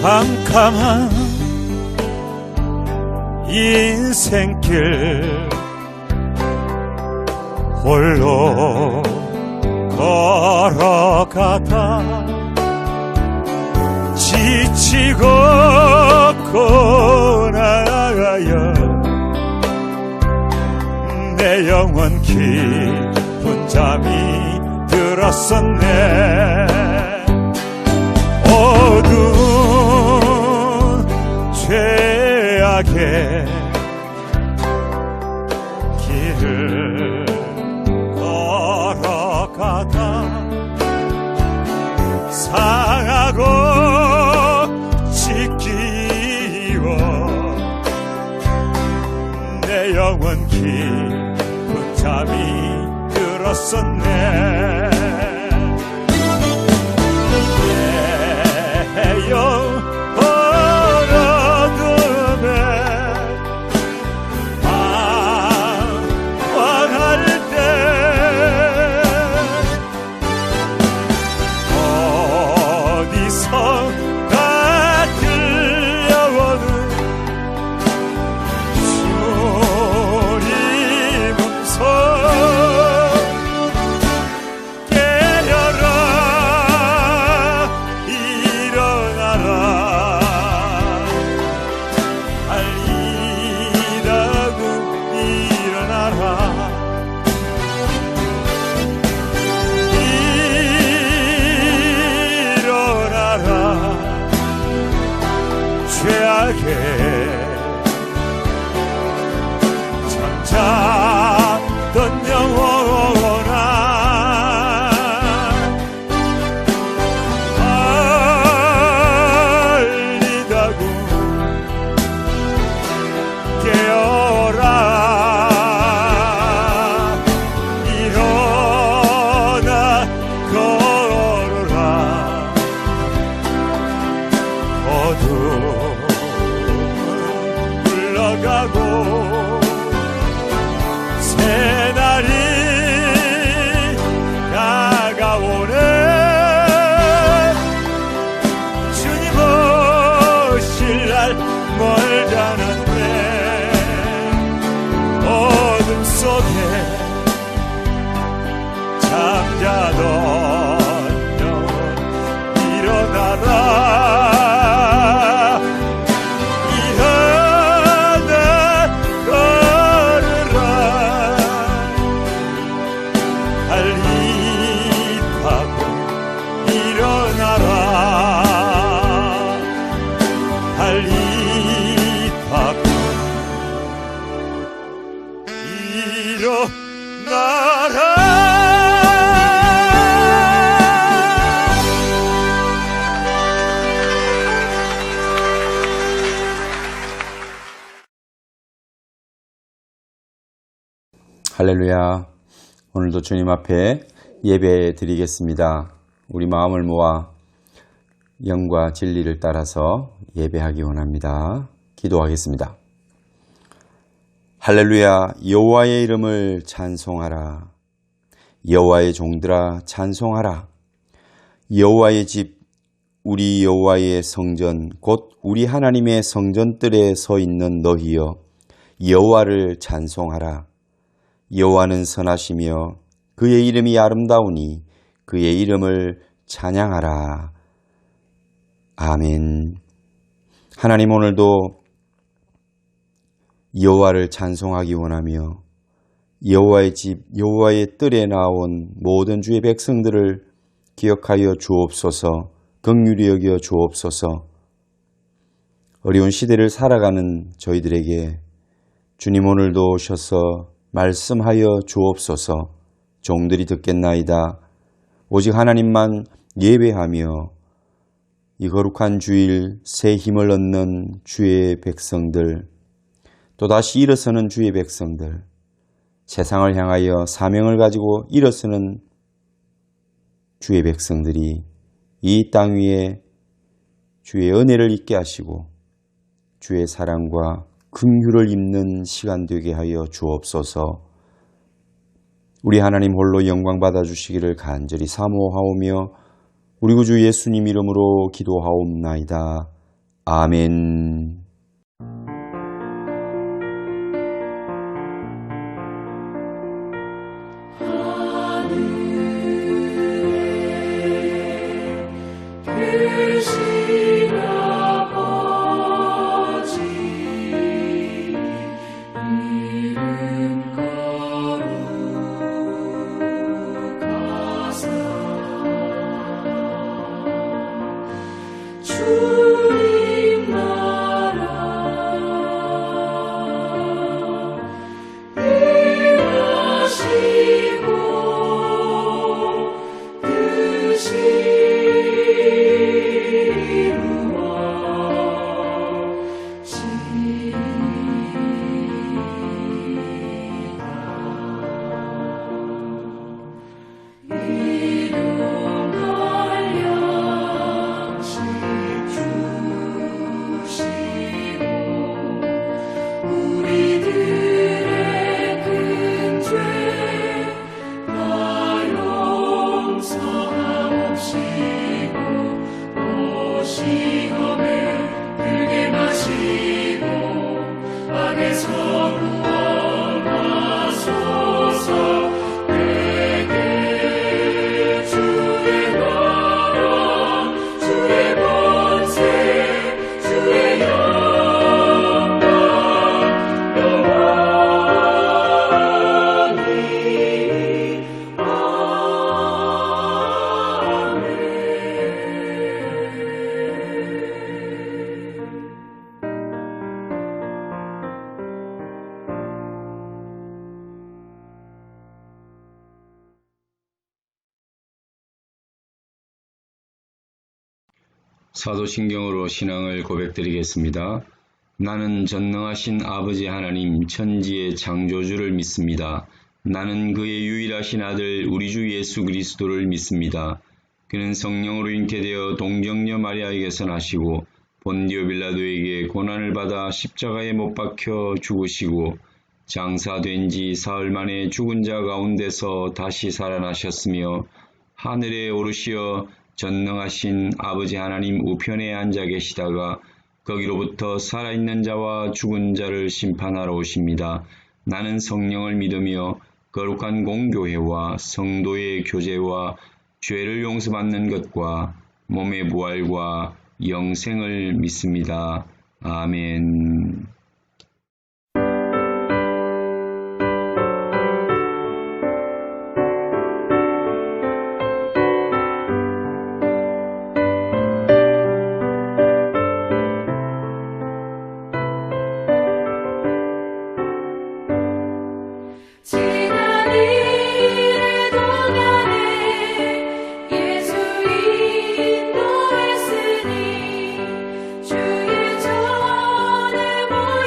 캄캄한 인생길 홀로 걸어가다 지치고 고나가여 내 영혼 깊은 잠이 들었었네. 어두운 죄악의 길을 걸어가다 상하고 지키워 내 영혼 깊은 잠이 들었었네. 내 영혼 어둠에 방황할 때 어디선가 들려오는 주님 음성 깨려라 일어나라 알리라고 일어나라 일어나라 죄악의 잠자던 영혼아 알리다고 깨어라 일어나 걸어라 어둠은 흘러가고 새날이 다가오네. 주님 오실 날 멀다는데 어둠 속에 잠자던 영혼 일어나라 일어나 걸으라 알리다고 일어나라 알리다고 일어나라. 할렐루야. 오늘도 주님 앞에 예배 드리겠습니다. 우리 마음을 모아 영과 진리를 따라서 예배하기 원합니다. 기도하겠습니다. 할렐루야. 여호와의 이름을 찬송하라. 여호와의 종들아 찬송하라. 여호와의 집 우리 여호와의 성전 곧 우리 하나님의 성전뜰에 서 있는 너희여 여호와를 찬송하라. 여호와는 선하시며 그의 이름이 아름다우니 그의 이름을 찬양하라. 아멘. 하나님 오늘도 여호와를 찬송하기 원하며 여호와의 집 여호와의 뜰에 나온 모든 주의 백성들을 기억하여 주옵소서. 긍휼히 여겨 주옵소서. 어려운 시대를 살아가는 저희들에게 주님 오늘도 오셔서 말씀하여 주옵소서. 종들이 듣겠나이다. 오직 하나님만 예배하며 이 거룩한 주일 새 힘을 얻는 주의 백성들, 또다시 일어서는 주의 백성들, 세상을 향하여 사명을 가지고 일어서는 주의 백성들이 이 땅 위에 주의 은혜를 있게 하시고 주의 사랑과 긍휼을 입는 시간 되게 하여 주옵소서. 우리 하나님 홀로 영광 받아주시기를 간절히 사모하오며 우리 구주 예수님 이름으로 기도하옵나이다. 아멘. 사도신경으로 신앙을 고백드리겠습니다. 나는 전능하신 아버지 하나님 천지의 창조주를 믿습니다. 나는 그의 유일하신 아들 우리 주 예수 그리스도를 믿습니다. 그는 성령으로 잉태되어 동정녀 마리아에게서 나시고 본디오 빌라도에게 고난을 받아 십자가에 못 박혀 죽으시고 장사된 지 사흘 만에 죽은 자 가운데서 다시 살아나셨으며 하늘에 오르시어 전능하신 아버지 하나님 우편에 앉아 계시다가 거기로부터 살아있는 자와 죽은 자를 심판하러 오십니다. 나는 성령을 믿으며 거룩한 공교회와 성도의 교제와 죄를 용서받는 것과 몸의 부활과 영생을 믿습니다. 아멘. 주의 전에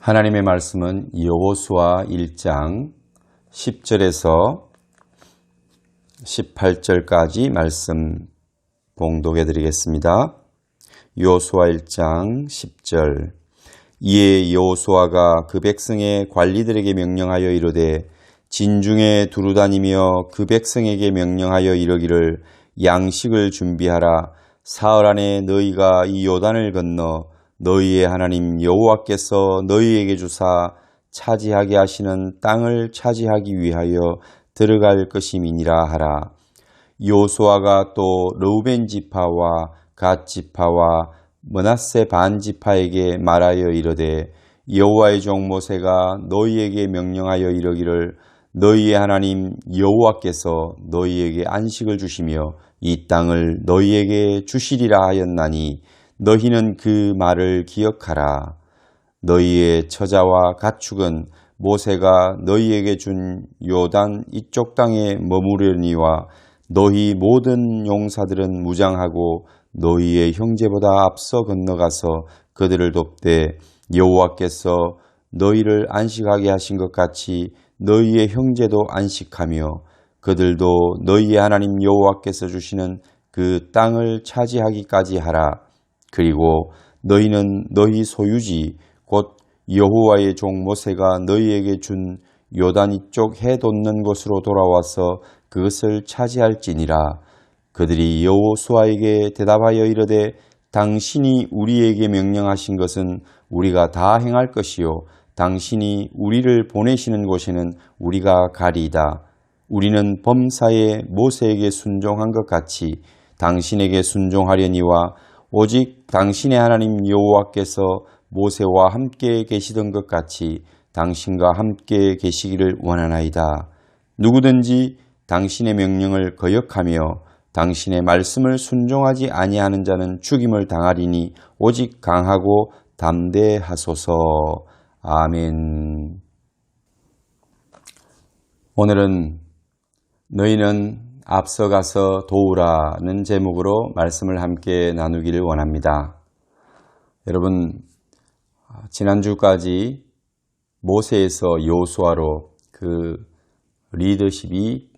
하나님의 말씀은 여호수아 1장 10절에서 18절까지 말씀 봉독해 드리겠습니다. 여호수아 1장 10절. 이에 여호수아가 그 백성의 관리들에게 명령하여 이르되 진중에 두루다니며 그 백성에게 명령하여 이르기를 양식을 준비하라. 사흘 안에 너희가 이 요단을 건너 너희의 하나님 여호와께서 너희에게 주사 차지하게 하시는 땅을 차지하기 위하여 들어갈 것임이니라 하라. 여호수아가 또 르우벤 지파와 갓 지파와 므낫세 반 지파에게 말하여 이르되 여호와의 종 모세가 너희에게 명령하여 이르기를 너희의 하나님 여호와께서 너희에게 안식을 주시며 이 땅을 너희에게 주시리라 하였나니 너희는 그 말을 기억하라. 너희의 처자와 가축은 모세가 너희에게 준 요단 이쪽 땅에 머무르니와 너희 모든 용사들은 무장하고 너희의 형제보다 앞서 건너가서 그들을 돕되 여호와께서 너희를 안식하게 하신 것 같이 너희의 형제도 안식하며 그들도 너희의 하나님 여호와께서 주시는 그 땅을 차지하기까지 하라. 그리고 너희는 너희 소유지 곧 여호와의 종 모세가 너희에게 준 요단 이쪽 해 돋는 곳으로 돌아와서 그것을 차지할지니라. 그들이 여호수아에게 대답하여 이르되 당신이 우리에게 명령하신 것은 우리가 다 행할 것이요 당신이 우리를 보내시는 곳에는 우리가 가리이다. 우리는 범사에 모세에게 순종한 것 같이 당신에게 순종하려니와 오직 당신의 하나님 여호와께서 모세와 함께 계시던 것 같이 당신과 함께 계시기를 원하나이다. 누구든지 당신의 명령을 거역하며 당신의 말씀을 순종하지 아니하는 자는 죽임을 당하리니 오직 강하고 담대하소서. 아멘. 오늘은 너희는 앞서가서 도우라는 제목으로 말씀을 함께 나누기를 원합니다. 여러분, 지난주까지 모세에서 여호수아로 그 리더십이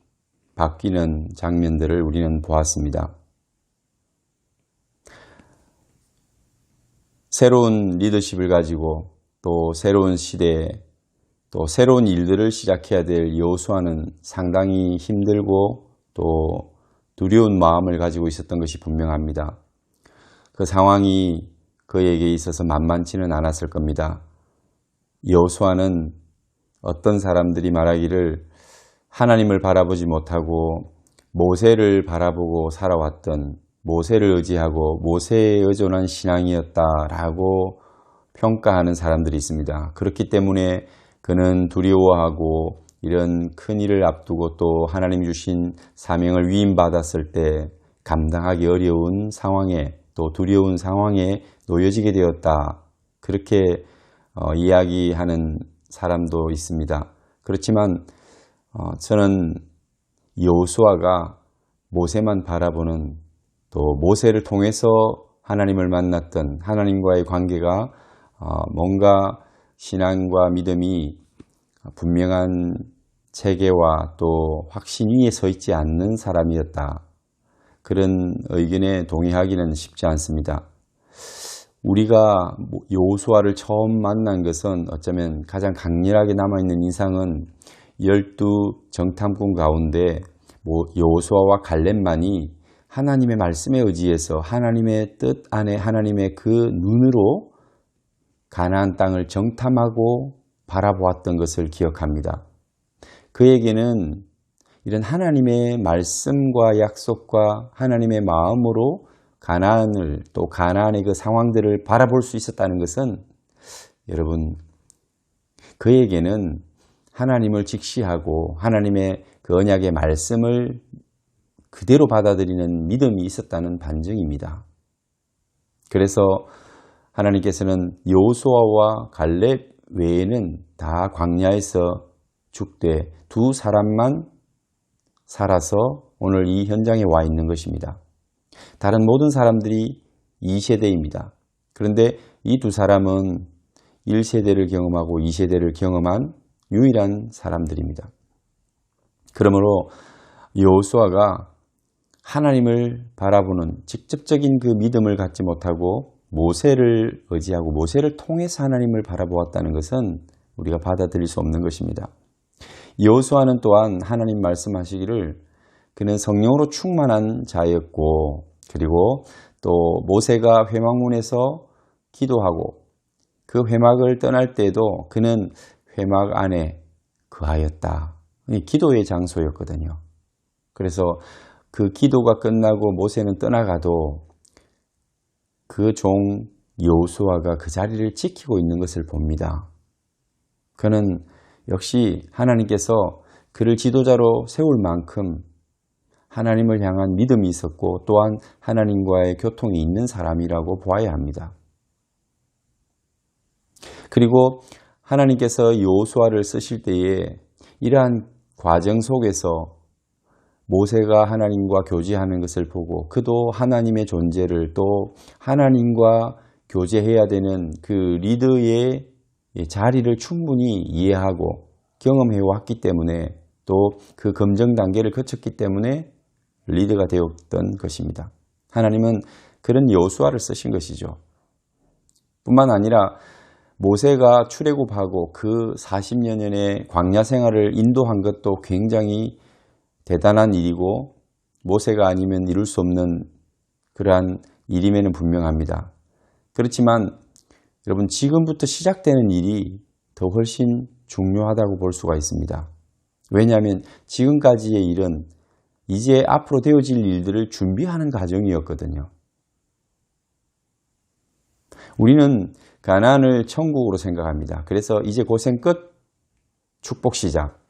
바뀌는 장면들을 우리는 보았습니다. 새로운 리더십을 가지고 또 새로운 시대에 또 새로운 일들을 시작해야 될 여호수아는 상당히 힘들고 또 두려운 마음을 가지고 있었던 것이 분명합니다. 그 상황이 그에게 있어서 만만치는 않았을 겁니다. 여호수아는 어떤 사람들이 말하기를 하나님을 바라보지 못하고 모세를 바라보고 살아왔던 모세를 의지하고 모세에 의존한 신앙이었다라고 평가하는 사람들이 있습니다. 그렇기 때문에 그는 두려워하고 이런 큰 일을 앞두고 또 하나님이 주신 사명을 위임받았을 때 감당하기 어려운 상황에 또 두려운 상황에 놓여지게 되었다. 그렇게 이야기하는 사람도 있습니다. 그렇지만 저는 여호수아가 모세만 바라보는 또 모세를 통해서 하나님을 만났던 하나님과의 관계가 뭔가 신앙과 믿음이 분명한 체계와 또 확신 위에 서 있지 않는 사람이었다. 그런 의견에 동의하기는 쉽지 않습니다. 우리가 여호수아를 처음 만난 것은 어쩌면 가장 강렬하게 남아있는 인상은 12정탐꾼 가운데 여호수아와 갈렙만이 하나님의 말씀에 의지해서 하나님의 뜻 안에 하나님의 그 눈으로 가나안 땅을 정탐하고 바라보았던 것을 기억합니다. 그에게는 이런 하나님의 말씀과 약속과 하나님의 마음으로 가나안을 또 가나안의 그 상황들을 바라볼 수 있었다는 것은 여러분 그에게는 하나님을 직시하고 하나님의 그 언약의 말씀을 그대로 받아들이는 믿음이 있었다는 반증입니다. 그래서 하나님께서는 여호수아와 갈렙 외에는 다 광야에서 죽되 두 사람만 살아서 오늘 이 현장에 와 있는 것입니다. 다른 모든 사람들이 2세대입니다. 그런데 이 두 사람은 1세대를 경험하고 2세대를 경험한 유일한 사람들입니다. 그러므로 여호수아가 하나님을 바라보는 직접적인 그 믿음을 갖지 못하고 모세를 의지하고 모세를 통해서 하나님을 바라보았다는 것은 우리가 받아들일 수 없는 것입니다. 여호수아는 또한 하나님 말씀하시기를 그는 성령으로 충만한 자였고, 그리고 또 모세가 회막문에서 기도하고 그 회막을 떠날 때에도 그는 회막 안에 거하였다. 기도의 장소였거든요. 그래서 그 기도가 끝나고 모세는 떠나가도 그 종 여호수아가 그 자리를 지키고 있는 것을 봅니다. 그는 역시 하나님께서 그를 지도자로 세울 만큼 하나님을 향한 믿음이 있었고 또한 하나님과의 교통이 있는 사람이라고 보아야 합니다. 그리고 하나님께서 여호수아를 쓰실 때에 이러한 과정 속에서 모세가 하나님과 교제하는 것을 보고 그도 하나님의 존재를 또 하나님과 교제해야 되는 그 리더의 자리를 충분히 이해하고 경험해 왔기 때문에 또 그 검증 단계를 거쳤기 때문에 리더가 되었던 것입니다. 하나님은 그런 여호수아를 쓰신 것이죠. 뿐만 아니라 모세가 출애굽하고 그 40여 년의 광야 생활을 인도한 것도 굉장히 대단한 일이고 모세가 아니면 이룰 수 없는 그러한 일임에는 분명합니다. 그렇지만 여러분 지금부터 시작되는 일이 더 훨씬 중요하다고 볼 수가 있습니다. 왜냐하면 지금까지의 일은 이제 앞으로 되어질 일들을 준비하는 과정이었거든요. 우리는 가나안을 천국으로 생각합니다. 그래서 이제 고생 끝, 축복 시작.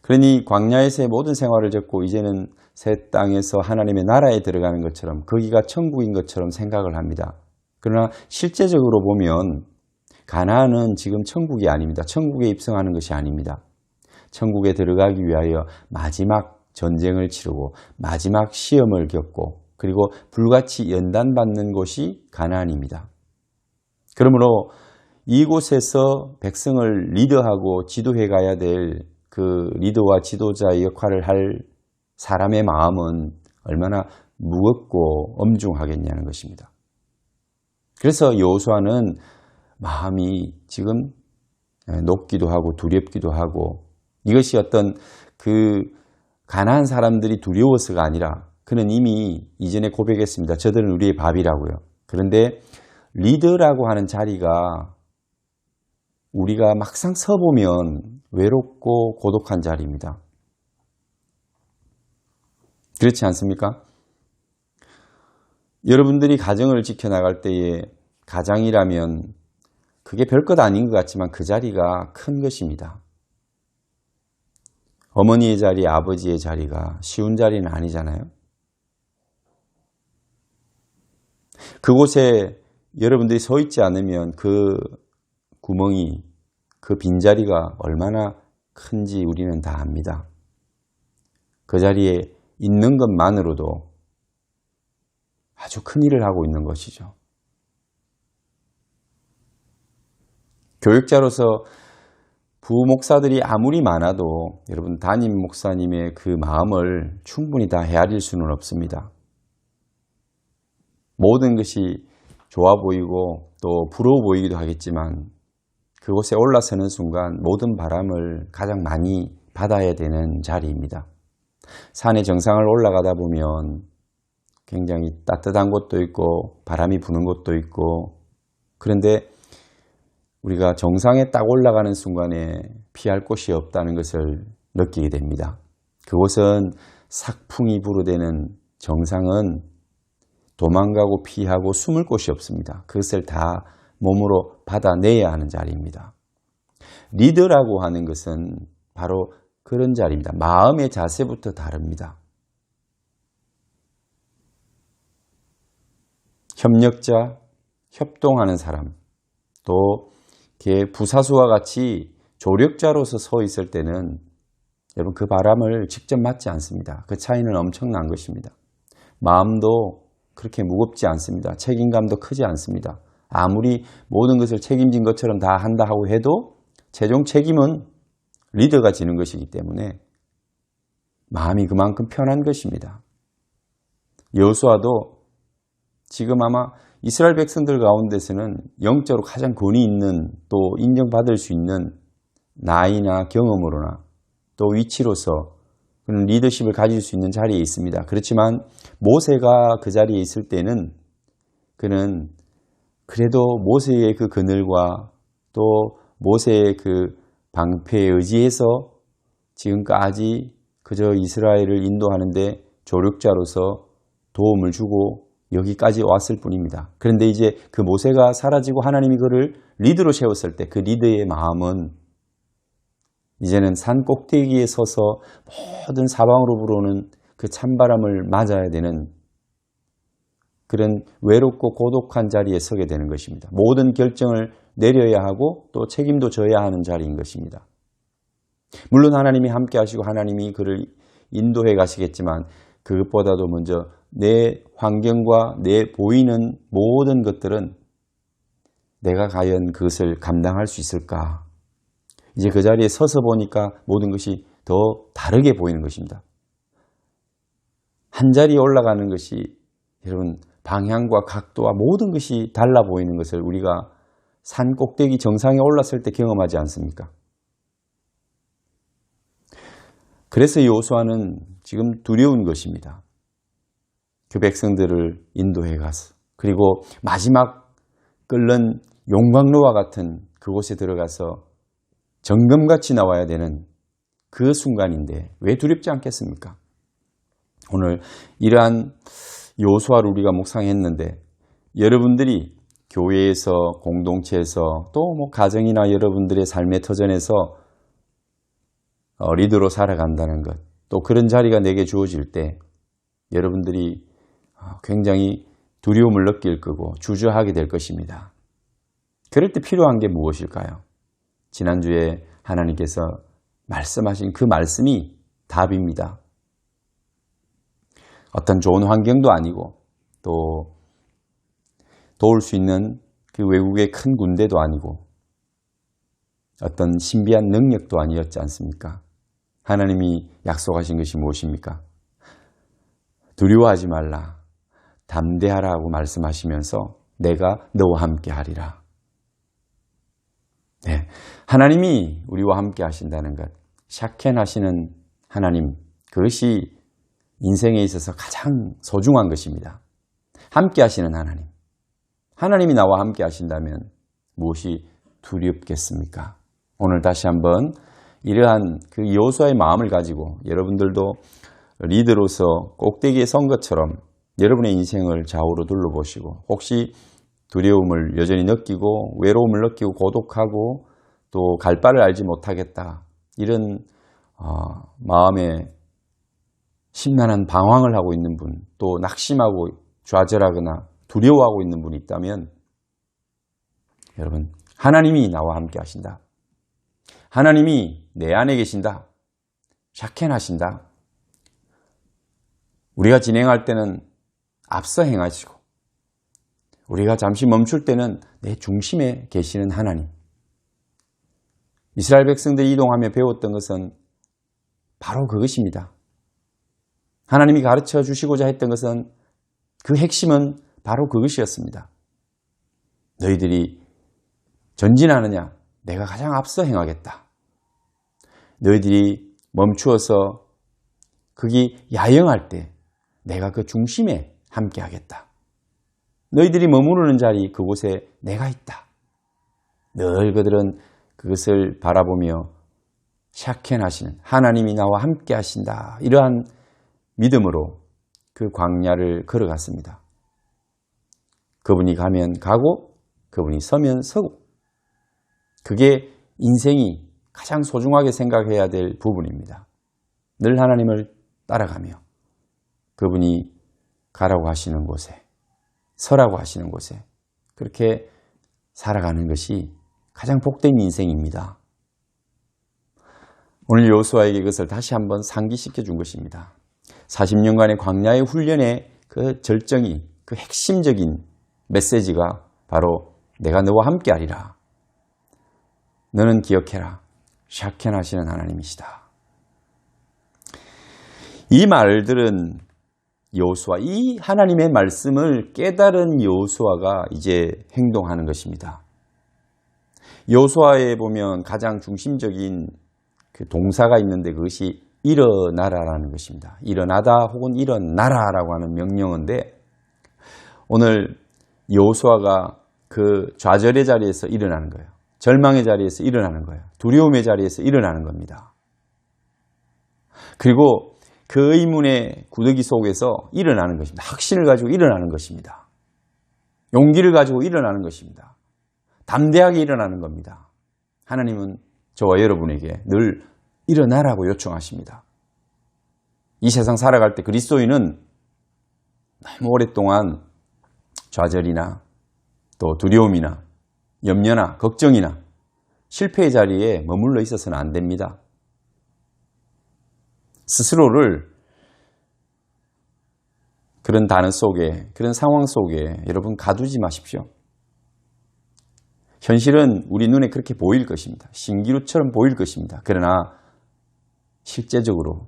그러니 광야에서의 모든 생활을 접고 이제는 새 땅에서 하나님의 나라에 들어가는 것처럼 거기가 천국인 것처럼 생각을 합니다. 그러나 실제적으로 보면 가나안은 지금 천국이 아닙니다. 천국에 입성하는 것이 아닙니다. 천국에 들어가기 위하여 마지막 전쟁을 치르고 마지막 시험을 겪고 그리고 불같이 연단받는 곳이 가나안입니다. 그러므로 이곳에서 백성을 리더하고 지도해 가야 될 그 리더와 지도자의 역할을 할 사람의 마음은 얼마나 무겁고 엄중하겠냐는 것입니다. 그래서 여호수아는 마음이 지금 높기도 하고 두렵기도 하고 이것이 어떤 그 가난한 사람들이 두려워서가 아니라 그는 이미 이전에 고백했습니다. 저들은 우리의 밥이라고요. 그런데 리더라고 하는 자리가 우리가 막상 서보면 외롭고 고독한 자리입니다. 그렇지 않습니까? 여러분들이 가정을 지켜나갈 때에 가장이라면 그게 별것 아닌 것 같지만 그 자리가 큰 것입니다. 어머니의 자리, 아버지의 자리가 쉬운 자리는 아니잖아요. 그곳에 여러분들이 서 있지 않으면 그 구멍이, 그 빈자리가 얼마나 큰지 우리는 다 압니다. 그 자리에 있는 것만으로도 아주 큰 일을 하고 있는 것이죠. 교육자로서 부목사들이 아무리 많아도 여러분 담임 목사님의 그 마음을 충분히 다 헤아릴 수는 없습니다. 모든 것이 좋아 보이고 또 부러워 보이기도 하겠지만 그곳에 올라서는 순간 모든 바람을 가장 많이 받아야 되는 자리입니다. 산의 정상을 올라가다 보면 굉장히 따뜻한 곳도 있고 바람이 부는 곳도 있고 그런데 우리가 정상에 딱 올라가는 순간에 피할 곳이 없다는 것을 느끼게 됩니다. 그곳은 삭풍이 불어대는 정상은 도망가고 피하고 숨을 곳이 없습니다. 그것을 다 몸으로 받아내야 하는 자리입니다. 리더라고 하는 것은 바로 그런 자리입니다. 마음의 자세부터 다릅니다. 협력자, 협동하는 사람, 또 부사수와 같이 조력자로서 서 있을 때는 여러분 그 바람을 직접 맞지 않습니다. 그 차이는 엄청난 것입니다. 마음도 그렇게 무겁지 않습니다. 책임감도 크지 않습니다. 아무리 모든 것을 책임진 것처럼 다 한다 하고 해도 최종 책임은 리더가 지는 것이기 때문에 마음이 그만큼 편한 것입니다. 여호수아도 지금 아마 이스라엘 백성들 가운데서는 영적으로 가장 권위 있는 또 인정받을 수 있는 나이나 경험으로나 또 위치로서 그런 리더십을 가질 수 있는 자리에 있습니다. 그렇지만 모세가 그 자리에 있을 때는 그는 그래도 모세의 그 그늘과 또 모세의 그 방패에 의지해서 지금까지 그저 이스라엘을 인도하는데 조력자로서 도움을 주고 여기까지 왔을 뿐입니다. 그런데 이제 그 모세가 사라지고 하나님이 그를 리더로 세웠을 때 그 리더의 마음은 이제는 산 꼭대기에 서서 모든 사방으로 불어오는 그 찬바람을 맞아야 되는 그런 외롭고 고독한 자리에 서게 되는 것입니다. 모든 결정을 내려야 하고 또 책임도 져야 하는 자리인 것입니다. 물론 하나님이 함께 하시고 하나님이 그를 인도해 가시겠지만 그것보다도 먼저 내 환경과 내 보이는 모든 것들은 내가 과연 그것을 감당할 수 있을까? 이제 그 자리에 서서 보니까 모든 것이 더 다르게 보이는 것입니다. 한 자리에 올라가는 것이 여러분 방향과 각도와 모든 것이 달라 보이는 것을 우리가 산 꼭대기 정상에 올랐을 때 경험하지 않습니까? 그래서 여호수아는 지금 두려운 것입니다. 그 백성들을 인도해 가서 그리고 마지막 끓는 용광로와 같은 그곳에 들어가서 정금같이 나와야 되는 그 순간인데 왜 두렵지 않겠습니까? 오늘 이러한 여호수아를 우리가 묵상했는데 여러분들이 교회에서 공동체에서 또 뭐 가정이나 여러분들의 삶의 터전에서 리더로 살아간다는 것, 또 그런 자리가 내게 주어질 때 여러분들이 굉장히 두려움을 느낄 거고 주저하게 될 것입니다. 그럴 때 필요한 게 무엇일까요? 지난주에 하나님께서 말씀하신 그 말씀이 답입니다. 어떤 좋은 환경도 아니고 또 도울 수 있는 그 외국의 큰 군대도 아니고 어떤 신비한 능력도 아니었지 않습니까? 하나님이 약속하신 것이 무엇입니까? 두려워하지 말라, 담대하라고 말씀하시면서 내가 너와 함께 하리라. 네, 하나님이 우리와 함께 하신다는 것, 샤켄하시는 하나님, 그것이 인생에 있어서 가장 소중한 것입니다. 함께 하시는 하나님. 하나님이 나와 함께 하신다면 무엇이 두렵겠습니까? 오늘 다시 한번 이러한 그 여호수아의 마음을 가지고 여러분들도 리더로서 꼭대기에 선 것처럼 여러분의 인생을 좌우로 둘러보시고 혹시 두려움을 여전히 느끼고 외로움을 느끼고 고독하고 또 갈 바를 알지 못하겠다 이런 마음에 심란한 방황을 하고 있는 분, 또 낙심하고 좌절하거나 두려워하고 있는 분이 있다면 여러분, 하나님이 나와 함께 하신다. 하나님이 내 안에 계신다. 샤켄하신다. 우리가 진행할 때는 앞서 행하시고 우리가 잠시 멈출 때는 내 중심에 계시는 하나님. 이스라엘 백성들이 이동하며 배웠던 것은 바로 그것입니다. 하나님이 가르쳐 주시고자 했던 것은 그 핵심은 바로 그것이었습니다. 너희들이 전진하느냐? 내가 가장 앞서 행하겠다. 너희들이 멈추어서 거기 야영할 때 내가 그 중심에 함께 하겠다. 너희들이 머무르는 자리 그곳에 내가 있다. 늘 그들은 그것을 바라보며 샤켄하시는 하나님이 나와 함께 하신다. 이러한 믿음으로 그 광야를 걸어갔습니다. 그분이 가면 가고 그분이 서면 서고 그게 인생이 가장 소중하게 생각해야 될 부분입니다. 늘 하나님을 따라가며 그분이 가라고 하시는 곳에 서라고 하시는 곳에 그렇게 살아가는 것이 가장 복된 인생입니다. 오늘 여호수아에게 이것을 다시 한번 상기시켜 준 것입니다. 40년간의 광야의 훈련의 그 절정이 그 핵심적인 메시지가 바로 내가 너와 함께하리라. 너는 기억해라. 샤켄 하시는 하나님이시다. 이 말들은 여호수아, 이 하나님의 말씀을 깨달은 여호수아가 이제 행동하는 것입니다. 여호수아에 보면 가장 중심적인 그 동사가 있는데 그것이 일어나라라는 것입니다. 일어나다 혹은 일어나라라고 하는 명령어인데 오늘 여호수아가 그 좌절의 자리에서 일어나는 거예요. 절망의 자리에서 일어나는 거예요. 두려움의 자리에서 일어나는 겁니다. 그리고 그 의문의 구더기 속에서 일어나는 것입니다. 확신을 가지고 일어나는 것입니다. 용기를 가지고 일어나는 것입니다. 담대하게 일어나는 겁니다. 하나님은 저와 여러분에게 늘 일어나라고 요청하십니다. 이 세상 살아갈 때 그리스도인은 너무 오랫동안 좌절이나 또 두려움이나 염려나 걱정이나 실패의 자리에 머물러 있어서는 안 됩니다. 스스로를 그런 단어 속에, 그런 상황 속에 여러분 가두지 마십시오. 현실은 우리 눈에 그렇게 보일 것입니다. 신기루처럼 보일 것입니다. 그러나 실제적으로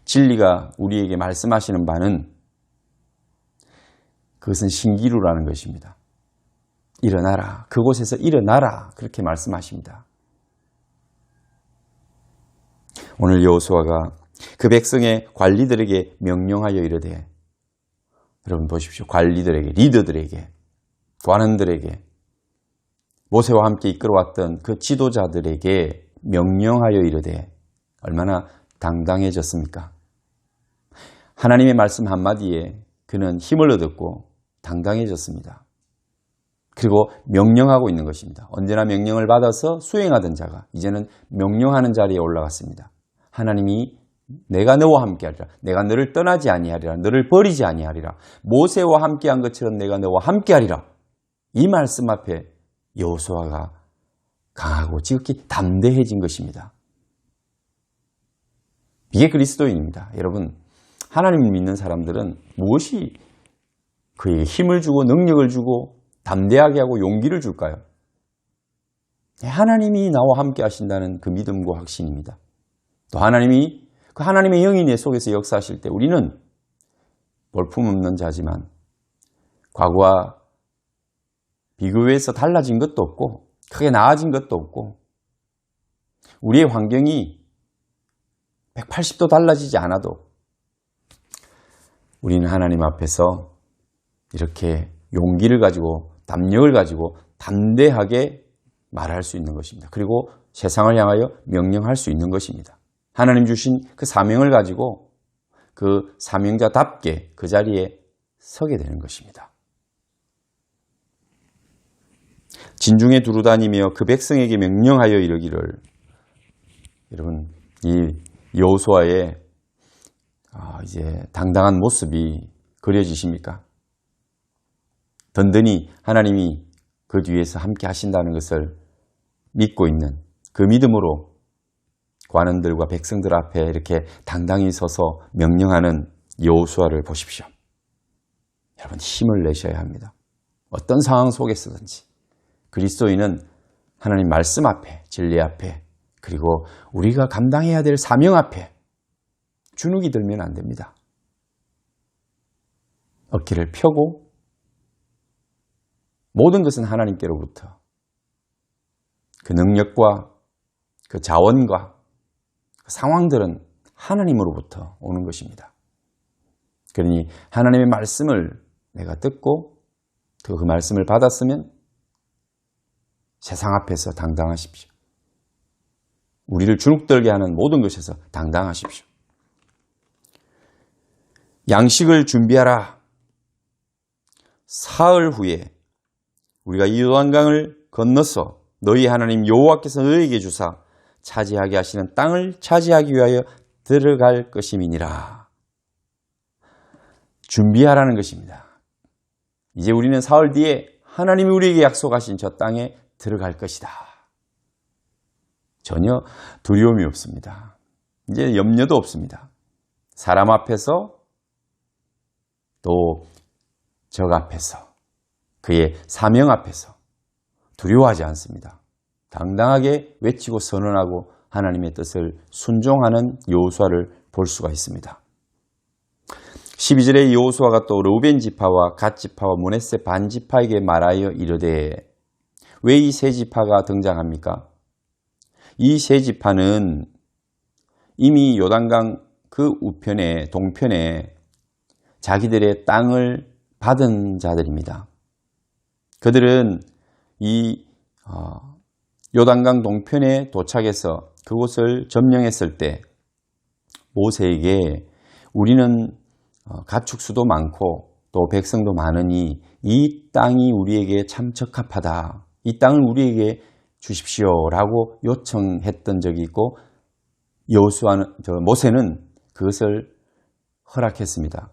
진리가 우리에게 말씀하시는 바는 그것은 신기루라는 것입니다. 일어나라. 그곳에서 일어나라. 그렇게 말씀하십니다. 오늘 여호수아가 그 백성의 관리들에게 명령하여 이르되, 여러분 보십시오. 관리들에게, 리더들에게, 관원들에게, 모세와 함께 이끌어왔던 그 지도자들에게 명령하여 이르되 얼마나 당당해졌습니까? 하나님의 말씀 한마디에 그는 힘을 얻었고 당당해졌습니다. 그리고 명령하고 있는 것입니다. 언제나 명령을 받아서 수행하던 자가 이제는 명령하는 자리에 올라갔습니다. 하나님이 내가 너와 함께하리라. 내가 너를 떠나지 아니하리라. 너를 버리지 아니하리라. 모세와 함께한 것처럼 내가 너와 함께하리라. 이 말씀 앞에 여호수아가 강하고 지극히 담대해진 것입니다. 이게 그리스도인입니다. 여러분, 하나님을 믿는 사람들은 무엇이 그에게 힘을 주고 능력을 주고 담대하게 하고 용기를 줄까요? 하나님이 나와 함께 하신다는 그 믿음과 확신입니다. 또 하나님이 그 하나님의 영이 내 속에서 역사하실 때 우리는 볼품없는 자지만 과거와 비교해서 달라진 것도 없고 크게 나아진 것도 없고 우리의 환경이 180도 달라지지 않아도 우리는 하나님 앞에서 이렇게 용기를 가지고 담력을 가지고 담대하게 말할 수 있는 것입니다. 그리고 세상을 향하여 명령할 수 있는 것입니다. 하나님 주신 그 사명을 가지고 그 사명자답게 그 자리에 서게 되는 것입니다. 진중에 두루다니며 그 백성에게 명령하여 이르기를, 여러분 이 여호수아의 이제 당당한 모습이 그려지십니까? 든든히 하나님이 그 뒤에서 함께 하신다는 것을 믿고 있는 그 믿음으로 관원들과 백성들 앞에 이렇게 당당히 서서 명령하는 여호수아를 보십시오. 여러분 힘을 내셔야 합니다. 어떤 상황 속에서든지 그리스도인은 하나님 말씀 앞에, 진리 앞에, 그리고 우리가 감당해야 될 사명 앞에 주눅이 들면 안 됩니다. 어깨를 펴고 모든 것은 하나님께로부터 그 능력과 그 자원과 그 상황들은 하나님으로부터 오는 것입니다. 그러니 하나님의 말씀을 내가 듣고 그 말씀을 받았으면 세상 앞에서 당당하십시오. 우리를 주눅들게 하는 모든 것에서 당당하십시오. 양식을 준비하라. 사흘 후에 우리가 이 요단강을 건너서 너희 하나님 여호와께서 너희에게 주사 차지하게 하시는 땅을 차지하기 위하여 들어갈 것임이니라. 준비하라는 것입니다. 이제 우리는 사흘 뒤에 하나님이 우리에게 약속하신 저 땅에 들어갈 것이다. 전혀 두려움이 없습니다. 이제 염려도 없습니다. 사람 앞에서 또 적 앞에서 그의 사명 앞에서 두려워하지 않습니다. 당당하게 외치고 선언하고 하나님의 뜻을 순종하는 여호수아를 볼 수가 있습니다. 12절에 여호수아가 또 르우벤 지파와 갓 지파와 므낫세 반 지파에게 말하여 이르되, 왜 이 세 지파가 등장합니까? 이 세 지파는 이미 요단강 그 우편에 동편에 자기들의 땅을 받은 자들입니다. 그들은 이 요단강 동편에 도착해서 그곳을 점령했을 때 모세에게 우리는 가축수도 많고 또 백성도 많으니 이 땅이 우리에게 참 적합하다. 이 땅을 우리에게 주십시오라고 요청했던 적이 있고 모세는 그것을 허락했습니다.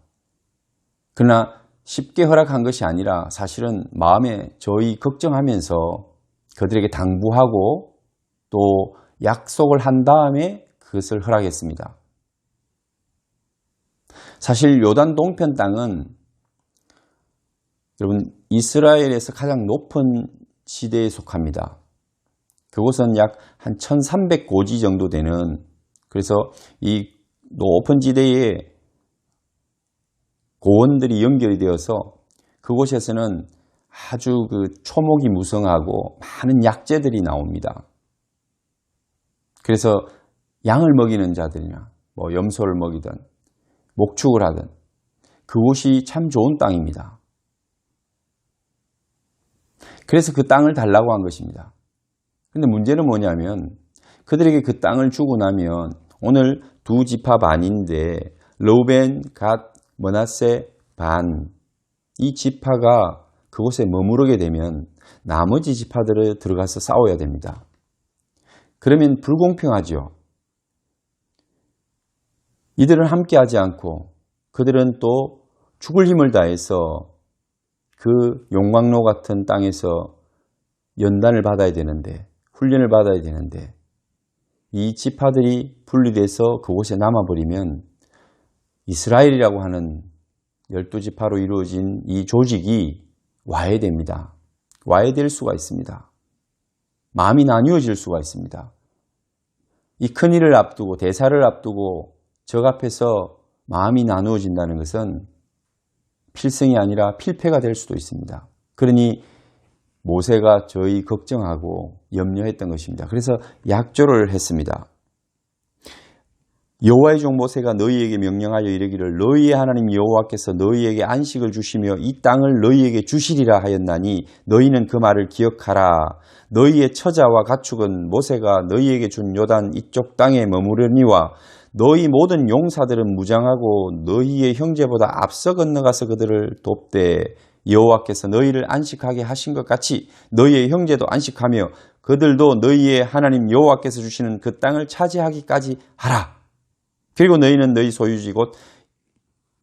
그러나 쉽게 허락한 것이 아니라 사실은 마음에 저희 걱정하면서 그들에게 당부하고 또 약속을 한 다음에 그것을 허락했습니다. 사실 요단 동편 땅은 여러분 이스라엘에서 가장 높은 지대에 속합니다. 그곳은 약 한 1300고지 정도 되는, 그래서 이 높은 지대에 고원들이 연결이 되어서 그곳에서는 아주 그 초목이 무성하고 많은 약재들이 나옵니다. 그래서 양을 먹이는 자들이나 뭐 염소를 먹이든 목축을 하든 그곳이 참 좋은 땅입니다. 그래서 그 땅을 달라고 한 것입니다. 그런데 문제는 뭐냐면 그들에게 그 땅을 주고 나면 오늘 두 지파 반인데 르우벤, 갓, 므낫세 반, 이 지파가 그곳에 머무르게 되면 나머지 지파들을 들어가서 싸워야 됩니다. 그러면 불공평하죠. 이들은 함께하지 않고 그들은 또 죽을 힘을 다해서 그 용광로 같은 땅에서 연단을 받아야 되는데, 훈련을 받아야 되는데, 이 지파들이 분리돼서 그곳에 남아버리면 이스라엘이라고 하는 12지파로 이루어진 이 조직이 와해됩니다. 와해될 수가 있습니다. 마음이 나뉘어질 수가 있습니다. 이 큰일을 앞두고 대사를 앞두고 적 앞에서 마음이 나누어진다는 것은 필승이 아니라 필패가 될 수도 있습니다. 그러니 모세가 저희 걱정하고 염려했던 것입니다. 그래서 약조를 했습니다. 여호와의 종 모세가 너희에게 명령하여 이르기를 너희의 하나님 여호와께서 너희에게 안식을 주시며 이 땅을 너희에게 주시리라 하였나니 너희는 그 말을 기억하라. 너희의 처자와 가축은 모세가 너희에게 준 요단 이쪽 땅에 머무르니와 너희 모든 용사들은 무장하고 너희의 형제보다 앞서 건너가서 그들을 돕되 여호와께서 너희를 안식하게 하신 것 같이 너희의 형제도 안식하며 그들도 너희의 하나님 여호와께서 주시는 그 땅을 차지하기까지 하라. 그리고 너희는 너희 소유지 곧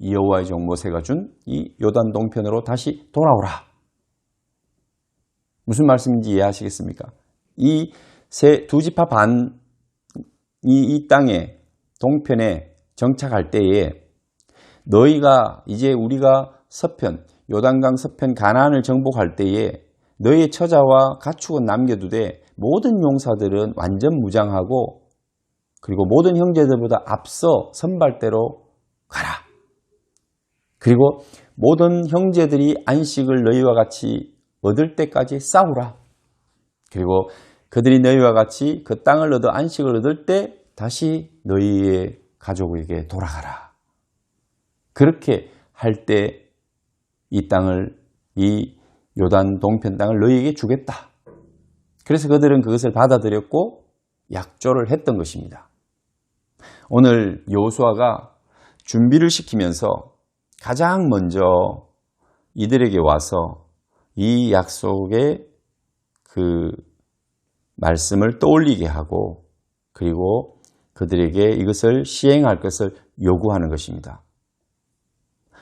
여호와의 종 모세가 준 이 요단 동편으로 다시 돌아오라. 무슨 말씀인지 이해하시겠습니까? 이 두 지파 반이 이 땅에 동편에 정착할 때에 너희가 이제 우리가 서편 요단강 서편 가나안을 정복할 때에 너희의 처자와 가축은 남겨두되 모든 용사들은 완전 무장하고 그리고 모든 형제들보다 앞서 선발대로 가라. 그리고 모든 형제들이 안식을 너희와 같이 얻을 때까지 싸우라. 그리고 그들이 너희와 같이 그 땅을 얻어 안식을 얻을 때 다시 너희의 가족에게 돌아가라. 그렇게 할 때 이 땅을, 이 요단 동편 땅을 너희에게 주겠다. 그래서 그들은 그것을 받아들였고 약조를 했던 것입니다. 오늘 여호수아가 준비를 시키면서 가장 먼저 이들에게 와서 이 약속의 그 말씀을 떠올리게 하고 그리고 그들에게 이것을 시행할 것을 요구하는 것입니다.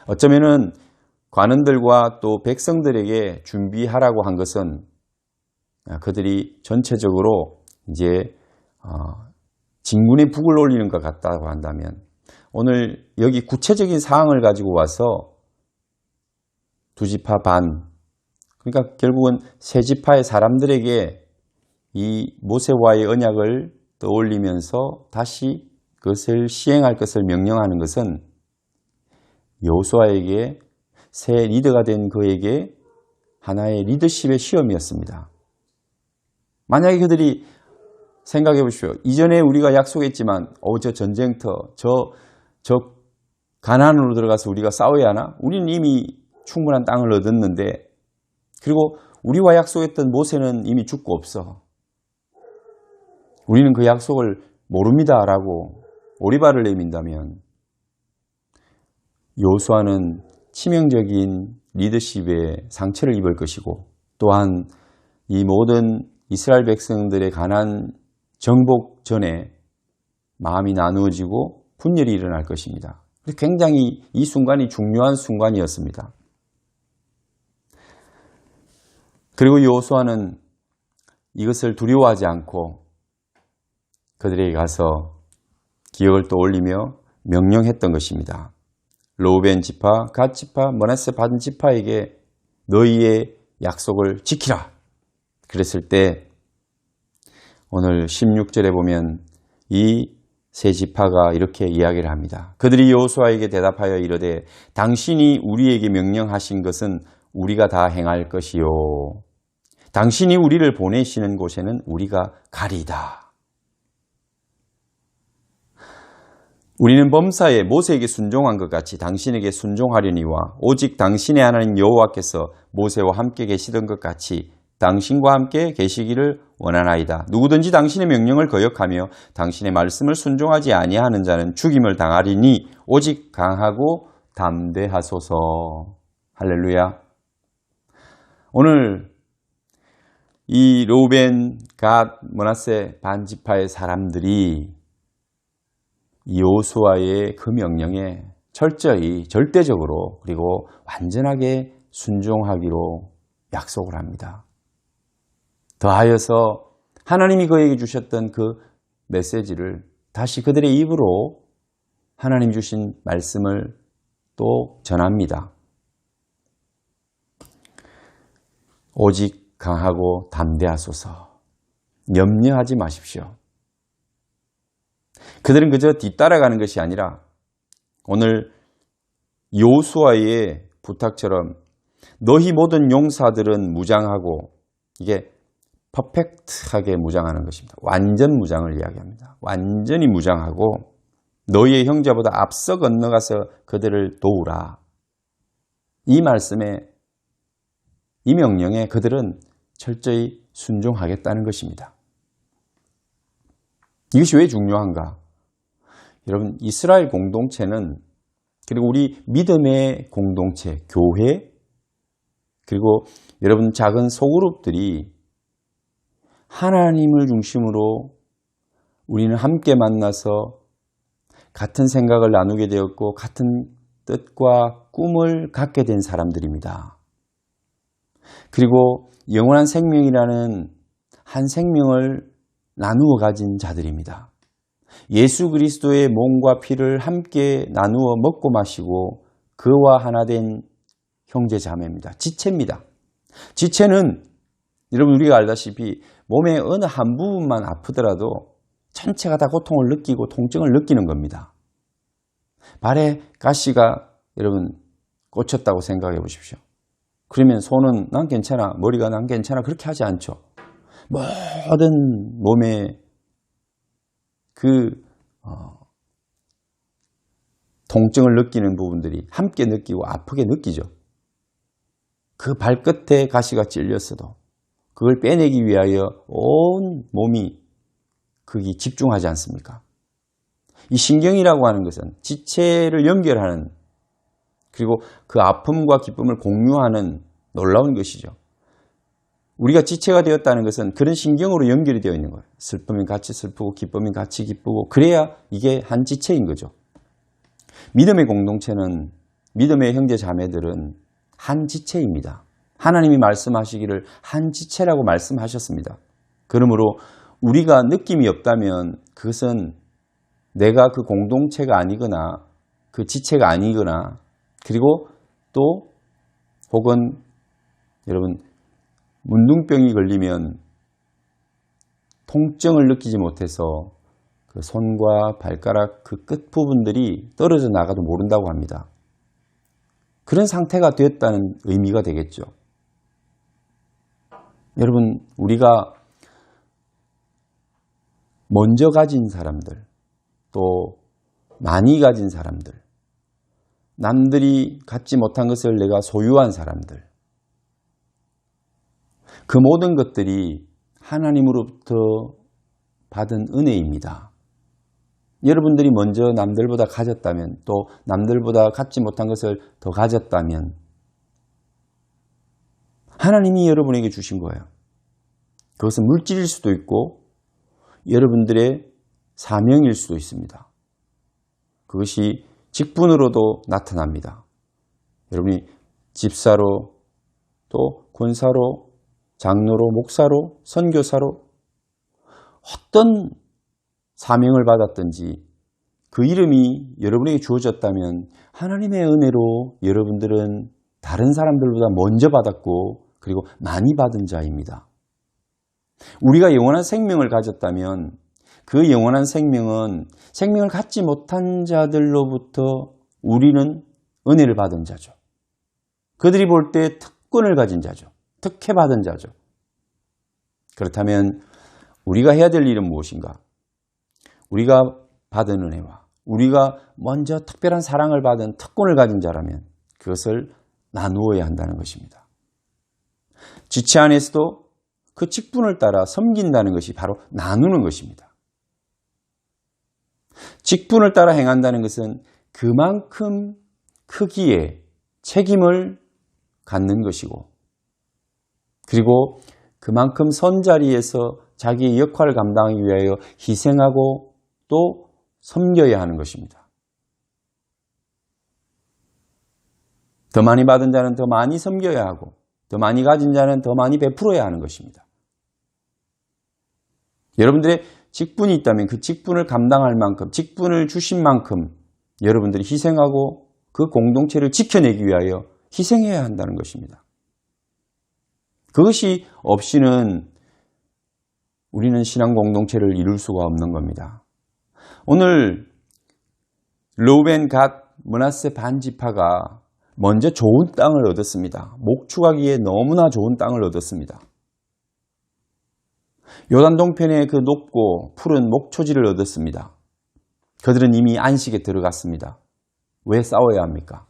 어쩌면은 관원들과 또 백성들에게 준비하라고 한 것은 그들이 전체적으로 이제 진군의 북을 올리는 것 같다고 한다면 오늘 여기 구체적인 사항을 가지고 와서 두 지파 반, 그러니까 결국은 세 지파의 사람들에게 이 모세와의 언약을 떠올리면서 다시 그것을 시행할 것을 명령하는 것은 여호수아에게 새 리더가 된 그에게 하나의 리더십의 시험이었습니다. 만약에 그들이 생각해 보십시오. 이전에 우리가 약속했지만 저 전쟁터, 저 가나안으로 들어가서 우리가 싸워야 하나? 우리는 이미 충분한 땅을 얻었는데, 그리고 우리와 약속했던 모세는 이미 죽고 없어. 우리는 그 약속을 모릅니다라고 오리발을 내민다면 여호수아는 치명적인 리더십의 상처를 입을 것이고, 또한 이 모든 이스라엘 백성들의 가나안 정복 전에 마음이 나누어지고 분열이 일어날 것입니다. 굉장히 이 순간이 중요한 순간이었습니다. 그리고 여호수아는 이것을 두려워하지 않고 그들에게 가서 기억을 떠올리며 명령했던 것입니다. 르우벤 지파, 갓 지파, 므낫세 반 지파에게 너희의 약속을 지키라. 그랬을 때 오늘 16절에 보면 이 세 지파가 이렇게 이야기를 합니다. 그들이 여호수아에게 대답하여 이르되 당신이 우리에게 명령하신 것은 우리가 다 행할 것이요. 당신이 우리를 보내시는 곳에는 우리가 가리이다. 우리는 범사에 모세에게 순종한 것 같이 당신에게 순종하려니와 오직 당신의 하나님 여호와께서 모세와 함께 계시던 것 같이 당신과 함께 계시기를 원하나이다. 누구든지 당신의 명령을 거역하며 당신의 말씀을 순종하지 아니하는 자는 죽임을 당하리니 오직 강하고 담대하소서. 할렐루야. 오늘 이 르우벤, 갓, 므낫세 반 지파의 사람들이 여호수아의 그 명령에 철저히 절대적으로 그리고 완전하게 순종하기로 약속을 합니다. 더하여서 하나님이 그에게 주셨던 그 메시지를 다시 그들의 입으로 하나님 주신 말씀을 또 전합니다. 오직 강하고 담대하소서. 염려하지 마십시오. 그들은 그저 뒤따라가는 것이 아니라 오늘 여호수아의 부탁처럼 너희 모든 용사들은 무장하고, 이게 퍼펙트하게 무장하는 것입니다. 완전 무장을 이야기합니다. 완전히 무장하고 너희의 형제보다 앞서 건너가서 그들을 도우라. 이 말씀에, 이 명령에 그들은 철저히 순종하겠다는 것입니다. 이것이 왜 중요한가? 여러분, 이스라엘 공동체는, 그리고 우리 믿음의 공동체, 교회, 그리고 여러분 작은 소그룹들이 하나님을 중심으로 우리는 함께 만나서 같은 생각을 나누게 되었고 같은 뜻과 꿈을 갖게 된 사람들입니다. 그리고 영원한 생명이라는 한 생명을 나누어 가진 자들입니다. 예수 그리스도의 몸과 피를 함께 나누어 먹고 마시고 그와 하나 된 형제 자매입니다. 지체입니다. 지체는 여러분 우리가 알다시피 몸의 어느 한 부분만 아프더라도 전체가 다 고통을 느끼고 통증을 느끼는 겁니다. 발에 가시가 여러분 꽂혔다고 생각해 보십시오. 그러면 손은 난 괜찮아, 머리가 난 괜찮아 그렇게 하지 않죠. 모든 몸에 그 통증을 느끼는 부분들이 함께 느끼고 아프게 느끼죠. 그 발끝에 가시가 찔렸어도 그걸 빼내기 위하여 온 몸이 거기 집중하지 않습니까? 이 신경이라고 하는 것은 지체를 연결하는, 그리고 그 아픔과 기쁨을 공유하는 놀라운 것이죠. 우리가 지체가 되었다는 것은 그런 신경으로 연결이 되어 있는 거예요. 슬프면 같이 슬프고 기쁘면 같이 기쁘고, 그래야 이게 한 지체인 거죠. 믿음의 공동체는, 믿음의 형제 자매들은 한 지체입니다. 하나님이 말씀하시기를 한 지체라고 말씀하셨습니다. 그러므로 우리가 느낌이 없다면 그것은 내가 그 공동체가 아니거나 그 지체가 아니거나, 그리고 또 혹은 여러분 문둥병이 걸리면 통증을 느끼지 못해서 그 손과 발가락 그 끝부분들이 떨어져 나가도 모른다고 합니다. 그런 상태가 되었다는 의미가 되겠죠. 여러분, 우리가 먼저 가진 사람들, 또 많이 가진 사람들, 남들이 갖지 못한 것을 내가 소유한 사람들, 그 모든 것들이 하나님으로부터 받은 은혜입니다. 여러분들이 먼저 남들보다 가졌다면, 또 남들보다 갖지 못한 것을 더 가졌다면 하나님이 여러분에게 주신 거예요. 그것은 물질일 수도 있고 여러분들의 사명일 수도 있습니다. 그것이 직분으로도 나타납니다. 여러분이 집사로, 또 권사로, 장로로, 목사로, 선교사로 어떤 사명을 받았든지 그 이름이 여러분에게 주어졌다면 하나님의 은혜로 여러분들은 다른 사람들보다 먼저 받았고 그리고 많이 받은 자입니다. 우리가 영원한 생명을 가졌다면 그 영원한 생명은 생명을 갖지 못한 자들로부터 우리는 은혜를 받은 자죠. 그들이 볼 때 특권을 가진 자죠. 특혜받은 자죠. 그렇다면 우리가 해야 될 일은 무엇인가? 우리가 받은 은혜와 우리가 먼저 특별한 사랑을 받은 특권을 가진 자라면 그것을 나누어야 한다는 것입니다. 지체 안에서도 그 직분을 따라 섬긴다는 것이 바로 나누는 것입니다. 직분을 따라 행한다는 것은 그만큼 크기의 책임을 갖는 것이고 그리고 그만큼 선 자리에서 자기의 역할을 감당하기 위하여 희생하고 또 섬겨야 하는 것입니다. 더 많이 받은 자는 더 많이 섬겨야 하고 더 많이 가진 자는 더 많이 베풀어야 하는 것입니다. 여러분들의 직분이 있다면 그 직분을 감당할 만큼, 직분을 주신 만큼 여러분들이 희생하고 그 공동체를 지켜내기 위하여 희생해야 한다는 것입니다. 그것이 없이는 우리는 신앙 공동체를 이룰 수가 없는 겁니다. 오늘 르우벤, 갓, 므낫세 반 지파가 먼저 좋은 땅을 얻었습니다. 목축하기에 너무나 좋은 땅을 얻었습니다. 요단 동편의 그 높고 푸른 목초지를 얻었습니다. 그들은 이미 안식에 들어갔습니다. 왜 싸워야 합니까?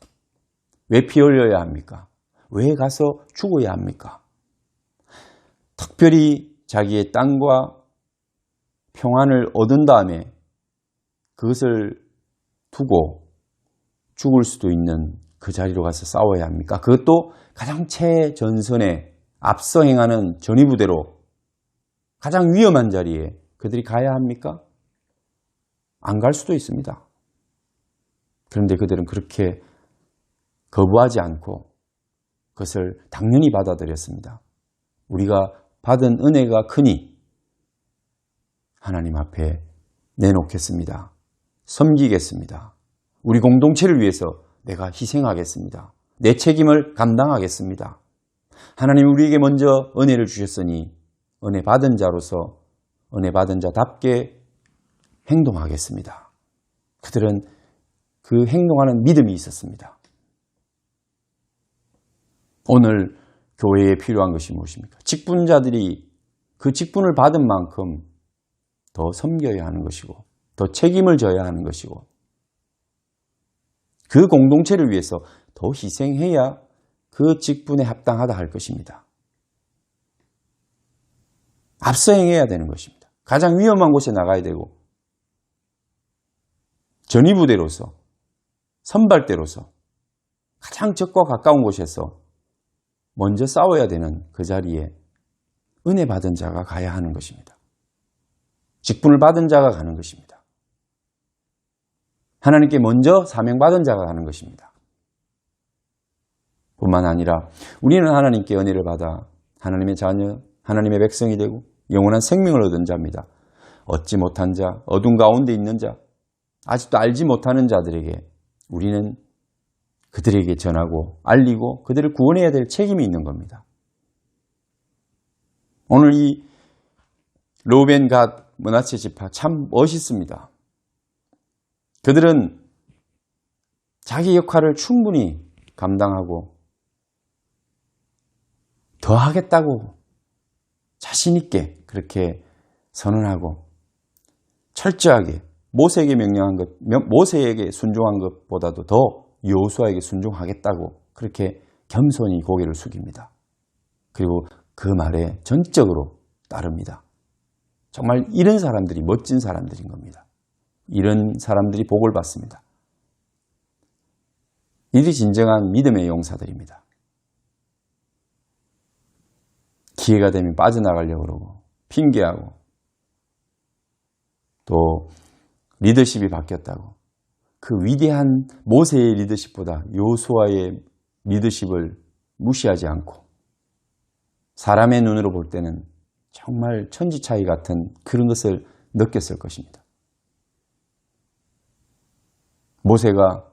왜 피 흘려야 합니까? 왜 가서 죽어야 합니까? 특별히 자기의 땅과 평안을 얻은 다음에 그것을 두고 죽을 수도 있는 그 자리로 가서 싸워야 합니까? 그것도 가장 최전선에 앞서 행하는 전위부대로 가장 위험한 자리에 그들이 가야 합니까? 안 갈 수도 있습니다. 그런데 그들은 그렇게 거부하지 않고 그것을 당연히 받아들였습니다. 우리가 받은 은혜가 크니 하나님 앞에 내놓겠습니다. 섬기겠습니다. 우리 공동체를 위해서 내가 희생하겠습니다. 내 책임을 감당하겠습니다. 하나님 우리에게 먼저 은혜를 주셨으니 은혜 받은 자로서 은혜 받은 자답게 행동하겠습니다. 그들은 그 행동하는 믿음이 있었습니다. 오늘 교회에 필요한 것이 무엇입니까? 직분자들이 그 직분을 받은 만큼 더 섬겨야 하는 것이고 더 책임을 져야 하는 것이고 그 공동체를 위해서 더 희생해야 그 직분에 합당하다 할 것입니다. 앞서 행해야 되는 것입니다. 가장 위험한 곳에 나가야 되고 전위부대로서 선발대로서 가장 적과 가까운 곳에서 먼저 싸워야 되는 그 자리에 은혜 받은 자가 가야 하는 것입니다. 직분을 받은 자가 가는 것입니다. 하나님께 먼저 사명받은 자가 가는 것입니다. 뿐만 아니라 우리는 하나님께 은혜를 받아 하나님의 자녀, 하나님의 백성이 되고 영원한 생명을 얻은 자입니다. 얻지 못한 자, 어둠 가운데 있는 자, 아직도 알지 못하는 자들에게 우리는 그들에게 전하고 알리고 그들을 구원해야 될 책임이 있는 겁니다. 오늘 이 르우벤 갓 므낫세 지파 참 멋있습니다. 그들은 자기 역할을 충분히 감당하고 더 하겠다고 자신 있게 그렇게 선언하고 철저하게 모세에게 명령한 것, 모세에게 순종한 것보다도 더 여호수아에게 순종하겠다고 그렇게 겸손히 고개를 숙입니다. 그리고 그 말에 전적으로 따릅니다. 정말 이런 사람들이 멋진 사람들인 겁니다. 이런 사람들이 복을 받습니다. 이들이 진정한 믿음의 용사들입니다. 기회가 되면 빠져나가려고 그러고 핑계하고 또 리더십이 바뀌었다고 그 위대한 모세의 리더십보다 여호수아의 리더십을 무시하지 않고 사람의 눈으로 볼 때는 정말 천지 차이 같은 그런 것을 느꼈을 것입니다. 모세가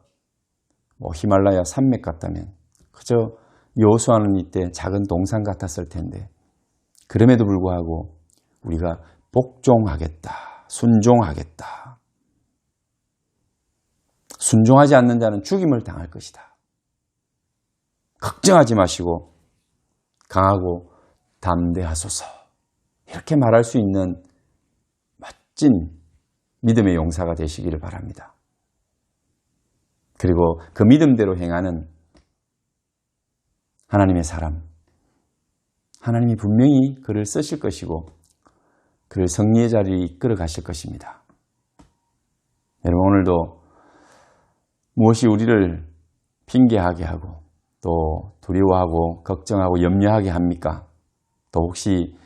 히말라야 산맥 같다면 그저 여호수아는 이때 작은 동산 같았을 텐데 그럼에도 불구하고 우리가 복종하겠다, 순종하겠다. 순종하지 않는 자는 죽임을 당할 것이다. 걱정하지 마시고 강하고 담대하소서. 이렇게 말할 수 있는 멋진 믿음의 용사가 되시기를 바랍니다. 그리고 그 믿음대로 행하는 하나님의 사람, 하나님이 분명히 그를 쓰실 것이고 그를 승리의 자리에 이끌어 가실 것입니다. 여러분 오늘도 무엇이 우리를 핑계하게 하고 또 두려워하고 걱정하고 염려하게 합니까? 또 혹시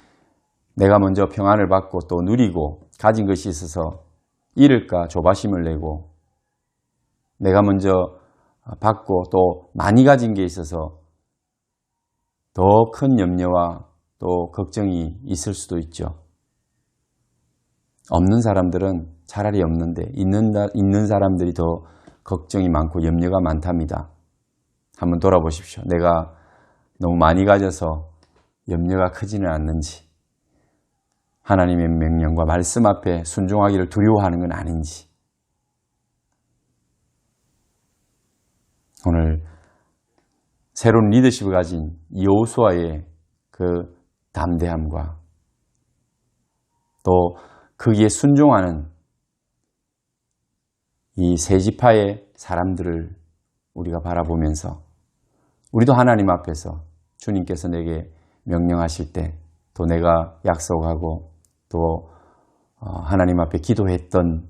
내가 먼저 평안을 받고 또 누리고 가진 것이 있어서 잃을까 조바심을 내고 내가 먼저 받고 또 많이 가진 게 있어서 더 큰 염려와 또 걱정이 있을 수도 있죠. 없는 사람들은 차라리 없는데 있는 사람들이 더 걱정이 많고 염려가 많답니다. 한번 돌아보십시오. 내가 너무 많이 가져서 염려가 크지는 않는지 하나님의 명령과 말씀 앞에 순종하기를 두려워하는 건 아닌지 오늘 새로운 리더십을 가진 여호수아의 그 담대함과 또 거기에 순종하는 이 세 지파의 사람들을 우리가 바라보면서 우리도 하나님 앞에서 주님께서 내게 명령하실 때 또 내가 약속하고 또 하나님 앞에 기도했던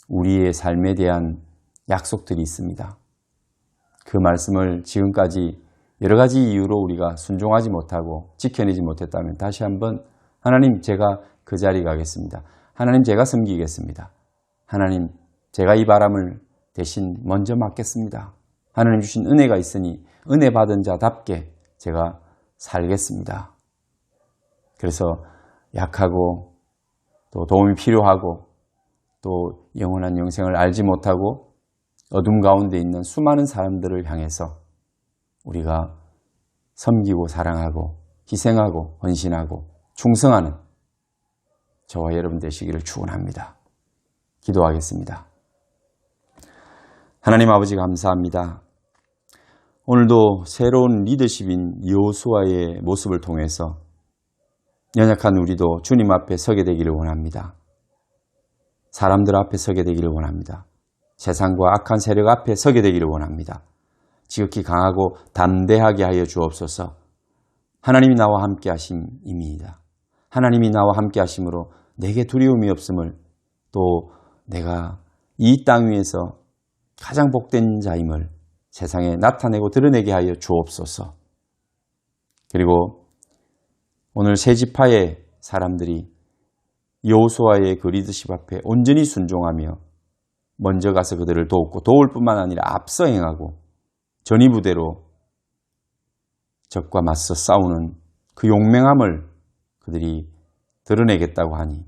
우리의 삶에 대한 약속들이 있습니다. 그 말씀을 지금까지 여러 가지 이유로 우리가 순종하지 못하고 지켜내지 못했다면 다시 한번 하나님 제가 그 자리에 가겠습니다. 하나님 제가 섬기겠습니다. 하나님 제가 이 바람을 대신 먼저 맡겠습니다. 하나님 주신 은혜가 있으니 은혜 받은 자답게 제가 살겠습니다. 그래서 약하고 또 도움이 필요하고 또 영원한 영생을 알지 못하고 어둠 가운데 있는 수많은 사람들을 향해서 우리가 섬기고 사랑하고 희생하고 헌신하고 충성하는 저와 여러분 되시기를 축원합니다. 기도하겠습니다. 하나님 아버지 감사합니다. 오늘도 새로운 리더십인 여호수아의 모습을 통해서 연약한 우리도 주님 앞에 서게 되기를 원합니다. 사람들 앞에 서게 되기를 원합니다. 세상과 악한 세력 앞에 서게 되기를 원합니다. 지극히 강하고 담대하게 하여 주옵소서. 하나님이 나와 함께 하심입니다. 하나님이 나와 함께 하심으로 내게 두려움이 없음을 또 내가 이 땅 위에서 가장 복된 자임을 세상에 나타내고 드러내게 하여 주옵소서. 그리고 오늘 세 지파의 사람들이 여호수아의 그 리더십 앞에 온전히 순종하며 먼저 가서 그들을 돕고 도울 뿐만 아니라 앞서 행하고 전위부대로 적과 맞서 싸우는 그 용맹함을 그들이 드러내겠다고 하니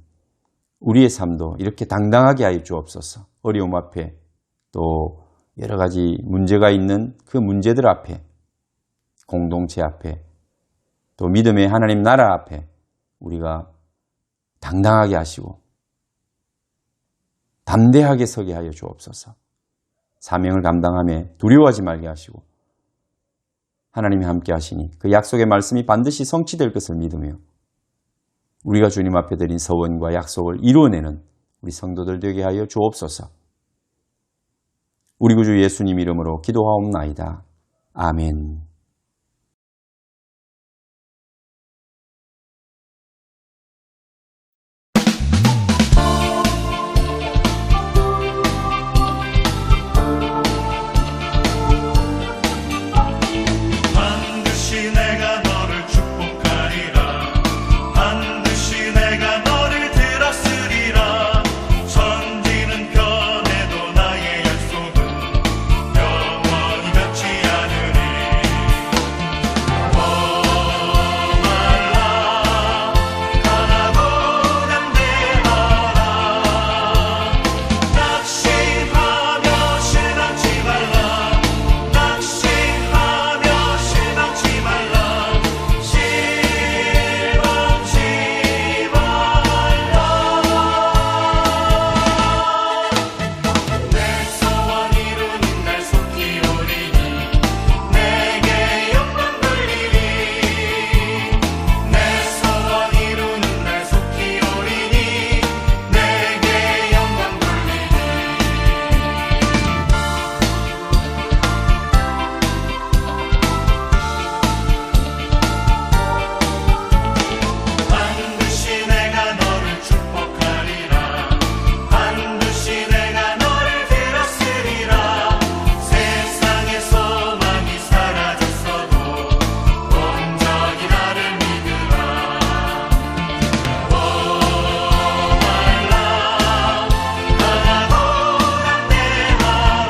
우리의 삶도 이렇게 당당하게 하여 주옵소서. 어려움 앞에 또 여러 가지 문제가 있는 그 문제들 앞에 공동체 앞에 또 믿음의 하나님 나라 앞에 우리가 당당하게 하시고 담대하게 서게 하여 주옵소서. 사명을 감당하며 두려워하지 말게 하시고 하나님이 함께 하시니 그 약속의 말씀이 반드시 성취될 것을 믿으며 우리가 주님 앞에 드린 서원과 약속을 이루어내는 우리 성도들 되게 하여 주옵소서. 우리 구주 예수님 이름으로 기도하옵나이다. 아멘. 반드시 내가 너를 축복하리라. 반드시 내가 너를 들었으리라. 천지는 변해도 나의 약속은 영원히 변치 않으리. 말라 강하고 담대하라. 낙심하며 실망치 말라. 낙심하며 실망치 말라. 실망치 말라. 내 소원 이루는 날 속히 오리니 내게 영광 돌리리. 내 소원 이루는 날 속히 오리니 내게 영광 돌리리. 반드시 내가 너를 축복하리라. 반드시 내가 너를 들었으리라. 세상의 소망이 사라졌어도 온전히 나를 믿으라. 말라 강하고 담대하라.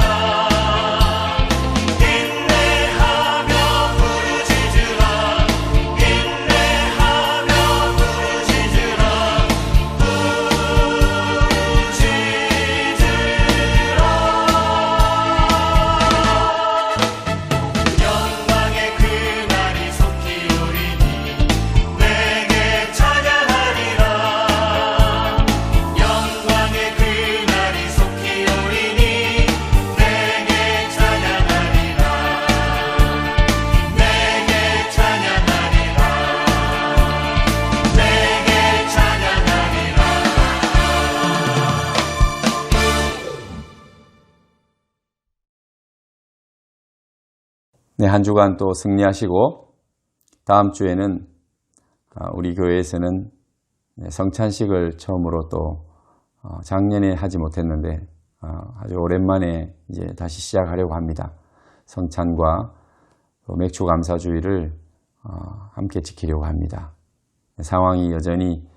인내하며 부르짖으라. 인내하며 부르짖으라. 영광의 그날이 속히 오리니 내게 찬양하리라. 영광의 그날이 속히 오리니 내게 찬양하리라. 내게 찬양하리라. 내게 찬양하리라. 네, 한 주간 또 승리하시고 다음 주에는 우리 교회에서는 성찬식을 처음으로 또 작년에 하지 못했는데 아주 오랜만에 이제 다시 시작하려고 합니다. 성찬과 또 맥주 감사주의를 함께 지키려고 합니다. 상황이 여전히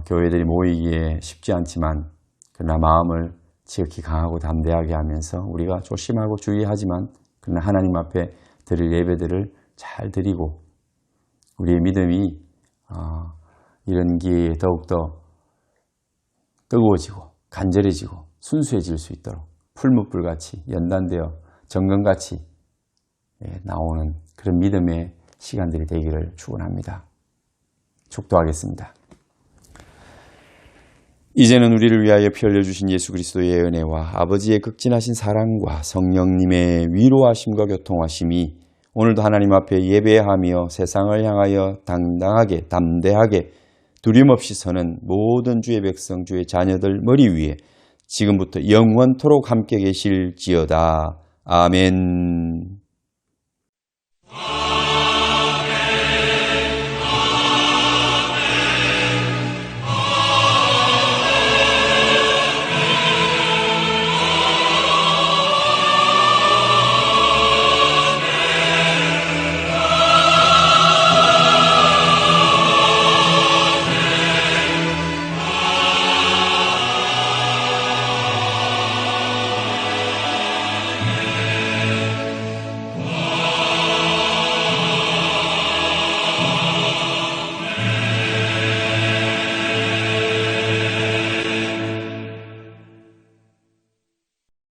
교회들이 모이기에 쉽지 않지만 그러나 마음을 지극히 강하고 담대하게 하면서 우리가 조심하고 주의하지만 그러나 하나님 앞에 드릴 예배들을 잘 드리고 우리의 믿음이 이런 기회에 더욱더 뜨거워지고 간절해지고 순수해질 수 있도록 풀무불같이 연단되어 정금같이 나오는 그런 믿음의 시간들이 되기를 축원합니다. 축도하겠습니다. 이제는 우리를 위하여 피 흘려주신 예수 그리스도의 은혜와 아버지의 극진하신 사랑과 성령님의 위로하심과 교통하심이 오늘도 하나님 앞에 예배하며 세상을 향하여 당당하게 담대하게 두려움없이 서는 모든 주의 백성 주의 자녀들 머리 위에 지금부터 영원토록 함께 계실지어다. 아멘.